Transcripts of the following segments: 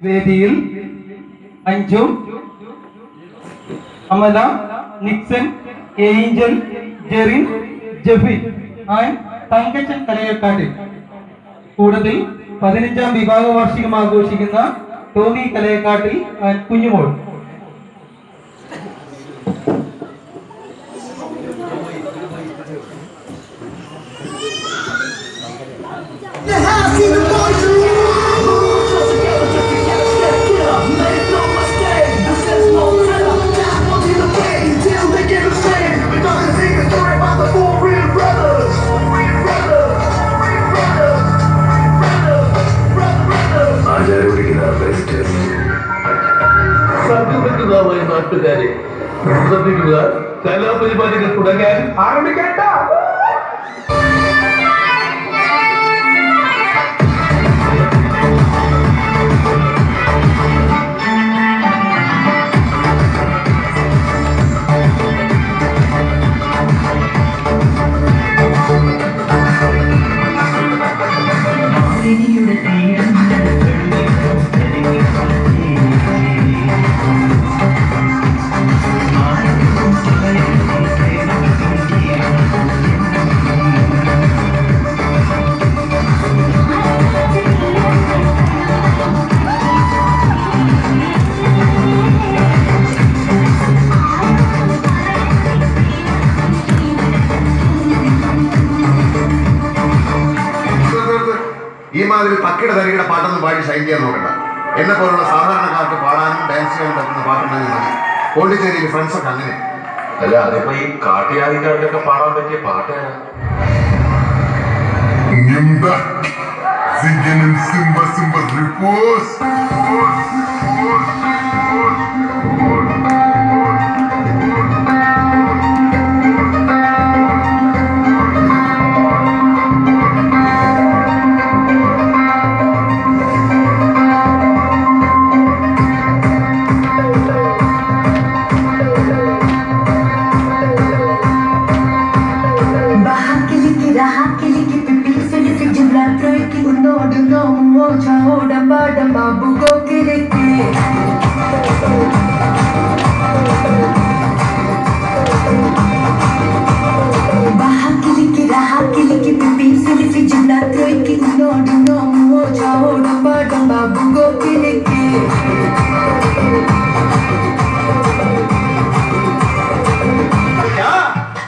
വേദിയിൽ Anju, Amala, Nixon, Angel, Jerin, Jefin and Thankachan Kalayakkad. കൂടുതൽ 15ാം വിഭാഗ വാർഷികം ആഘോഷിക്കുന്ന ടോമി കലയക്കാട്ടിൽ ആൻഡ് കുഞ്ഞുമോൾ. നാട്ടുകാരെ ശ്രദ്ധിക്കുക, കലാപരിപാടികൾ തുടങ്ങാൻ ആരംഭിക്കേണ്ട. ഈ മാതിരി തക്കിയുടെ തരികിടെ പാട്ടൊന്നും പാടി ഷൈൻ ചെയ്യാൻ നോക്കണ്ട. എന്നെ പോലുള്ള സാധാരണക്കാർക്ക് പാടാനും ഡാൻസ് ചെയ്യാനും പറ്റുന്ന പാട്ടുണ്ടെങ്കിൽ മതി. പോണ്ടിച്ചേരിയിൽ ഫ്രണ്ട്സൊക്കെ അങ്ങനെ. അല്ല, അതിപ്പോ ഈ കാട്ടിയാദിക്കാരിലൊക്കെ പാടാൻ പറ്റിയ പാട്ടാണ്.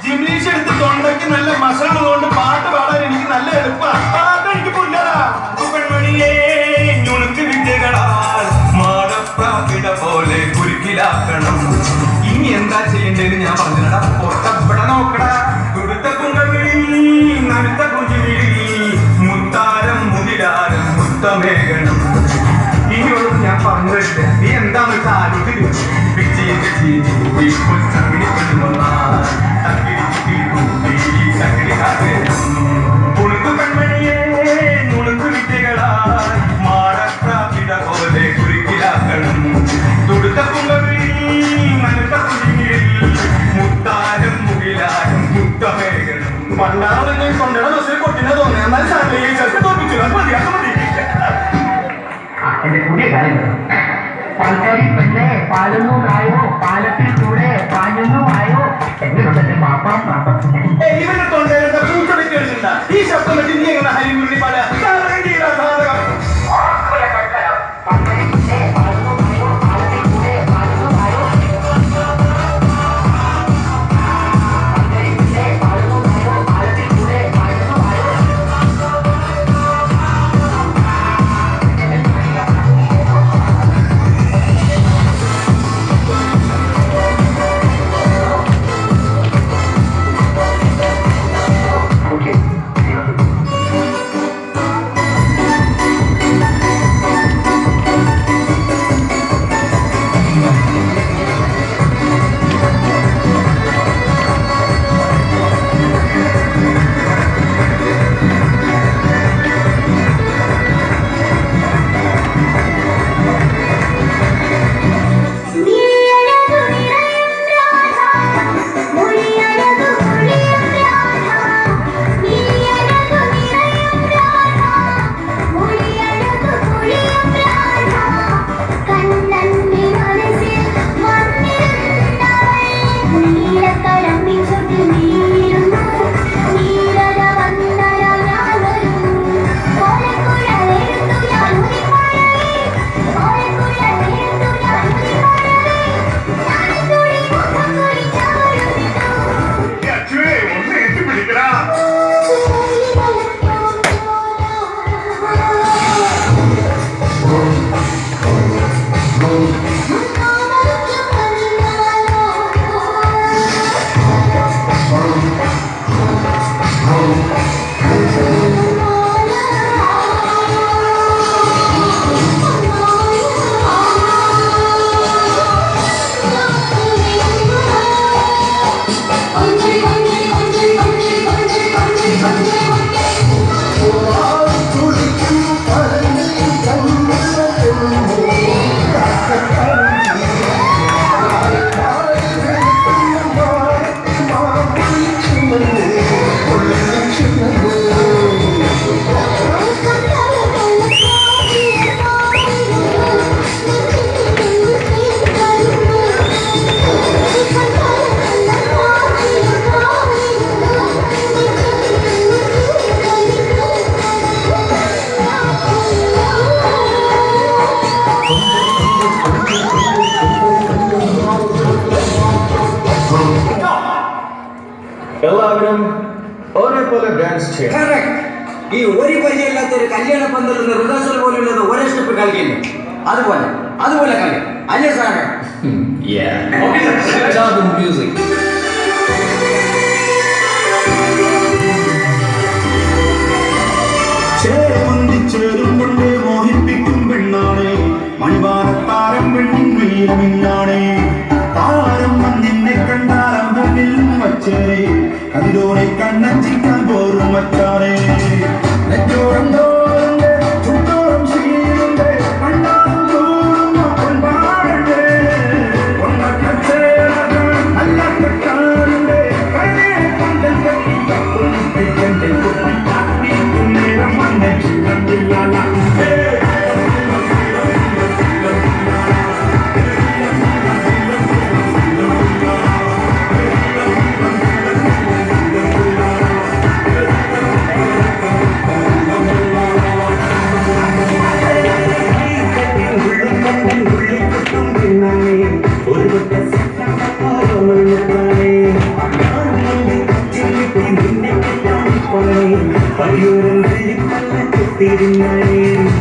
ജിംനീഷ് എടുത്ത് തൊണ്ടയ്ക്ക് നല്ല മസാല കൊണ്ട് പാട്ട് പാടാൻ എനിക്ക് നല്ല എളുപ്പമാണ്. പോലെ കുരുക്കിലാക്കണം. ഇനി എന്താ ചെയ്യേണ്ടത് ഞാൻ പറഞ്ഞടാ. പൊട്ടപ്പെട നോക്കടാ. തുടുത്ത കുങ്കവിളി നടുത്ത കുഞ്ചിവിളി മുത്താരം മുതിരാരം മുത്തമേകണം. ഇനിയോട് ഞാൻ പറഞ്ഞിട്ട് നീ എന്താന്ന് വെച്ചാൽ ആലോചിക്കും. ഉളുക്കു കൺമണിയെ നുളുക്കു വിദ്യകളാ മാടപ്രാപിട പോലെ കുരുക്കിലാക്കണം. തുടുത്ത കുങ്കവിളി നടുത്ത കുഞ്ചിവിളി മുത്താരം മുകിലാരം മുത്തമേകണം. പണ്ടാണെന്ന് കൊണ്ടട ബസ്സിൽ കൊട്ടിനെ തോന്നി. എന്നാൽ സാറിലേക്ക് തോന്നിച്ചു. അത് മതി, അത് മതി. എന്റെ പുതിയ കാര്യങ്ങൾ പാൽക്കാരി പെണ്ണെ പാലൊന്നു ആയോ, പാലത്തിൽ കൂടെ പാഞ്ഞൊന്നു ആയോ എന്നുള്ളതിന്റെ പാപ്പാ. ഇവന്റെ തൊണ്ടയിലെ പൂച്ചൊടിക്ക് എടുത്തിട്ടുണ്ട. ഈ ശബ്ദം വെച്ച് നീ എങ്ങനെ ഹരിമുരളി പാല സാധകം. ഡാൻസ് ചെയ്യാം. Correct. ഈ ഒരു പരിചയമില്ലാത്ത ഒരു കല്യാണ പന്തലിൽ നിന്ന് റിഹേഴ്സൽ പോലുള്ളത് ഒരേ സ്റ്റെപ്പ് കളിക്കില്ല. അതുപോലെ കളി അല്ലേ സാറേ? മ്യൂസിക്. ചേരുമ്പുള്ളേ മോഹിപ്പിക്കും പെണ്ണാണേ, മണിവാരത്താരം പെണ്ണിന്നാണേ, താരം നിന്നെ കണ്ടാരം മുന്നിലും വച്ചേ, കതിരോനെ കണ്ണഞ്ചിക്കാൻ പോറും വച്ചാറേ, നെറ്റോളം തോറുണ്ട് ചുറ്റോളം ശീലുണ്ട്, കണ്ണാറും തോറും പൊൻപാടേ, പൊന്നച്ചേരകൾ നല്ല കെട്ടാറുണ്ട്, കണ്ണേ പന്തൽ കെട്ടി കപ്പും തിരുമണി